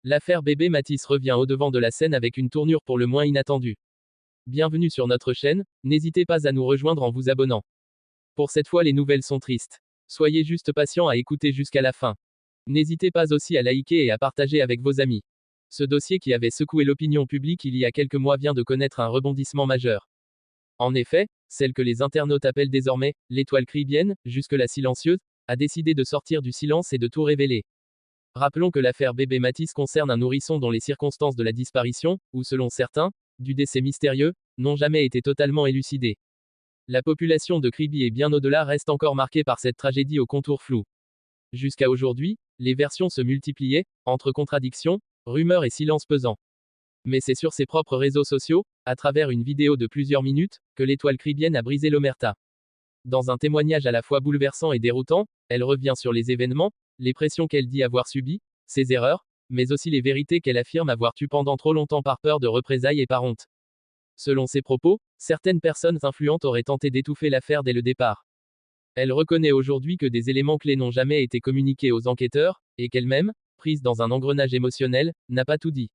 L'affaire bébé Matisse revient au devant de la scène avec une tournure pour le moins inattendue. Bienvenue sur notre chaîne, n'hésitez pas à nous rejoindre en vous abonnant. Pour cette fois les nouvelles sont tristes. Soyez juste patient à écouter jusqu'à la fin. N'hésitez pas aussi à liker et à partager avec vos amis. Ce dossier qui avait secoué l'opinion publique il y a quelques mois vient de connaître un rebondissement majeur. En effet, celle que les internautes appellent désormais l'étoile cribienne, jusque-là silencieuse, a décidé de sortir du silence et de tout révéler. Rappelons que l'affaire bébé Matisse concerne un nourrisson dont les circonstances de la disparition, ou selon certains, du décès mystérieux, n'ont jamais été totalement élucidées. La population de Kribi et bien au-delà reste encore marquée par cette tragédie aux contours flous. Jusqu'à aujourd'hui, les versions se multipliaient, entre contradictions, rumeurs et silence pesant. Mais c'est sur ses propres réseaux sociaux, à travers une vidéo de plusieurs minutes, que l'étoile cribienne a brisé l'omerta. Dans un témoignage à la fois bouleversant et déroutant, elle revient sur les événements, les pressions qu'elle dit avoir subies, ses erreurs, mais aussi les vérités qu'elle affirme avoir tues pendant trop longtemps par peur de représailles et par honte. Selon ses propos, certaines personnes influentes auraient tenté d'étouffer l'affaire dès le départ. Elle reconnaît aujourd'hui que des éléments clés n'ont jamais été communiqués aux enquêteurs, et qu'elle-même, prise dans un engrenage émotionnel, n'a pas tout dit.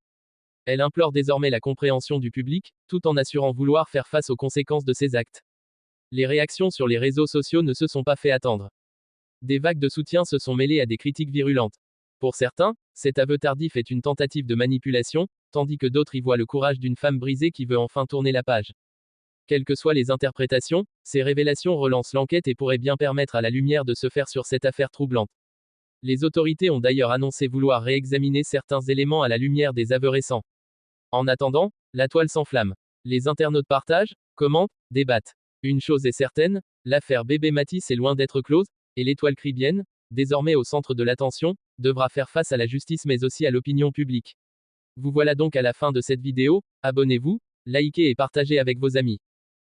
Elle implore désormais la compréhension du public, tout en assurant vouloir faire face aux conséquences de ses actes. Les réactions sur les réseaux sociaux ne se sont pas fait attendre. Des vagues de soutien se sont mêlées à des critiques virulentes. Pour certains, cet aveu tardif est une tentative de manipulation, tandis que d'autres y voient le courage d'une femme brisée qui veut enfin tourner la page. Quelles que soient les interprétations, ces révélations relancent l'enquête et pourraient bien permettre à la lumière de se faire sur cette affaire troublante. Les autorités ont d'ailleurs annoncé vouloir réexaminer certains éléments à la lumière des aveux récents. En attendant, la toile s'enflamme. Les internautes partagent, commentent, débattent. Une chose est certaine, l'affaire bébé Matisse est loin d'être close, et l'étoile cribienne, désormais au centre de l'attention, devra faire face à la justice mais aussi à l'opinion publique. Vous voilà donc à la fin de cette vidéo, abonnez-vous, likez et partagez avec vos amis.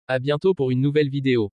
À bientôt pour une nouvelle vidéo.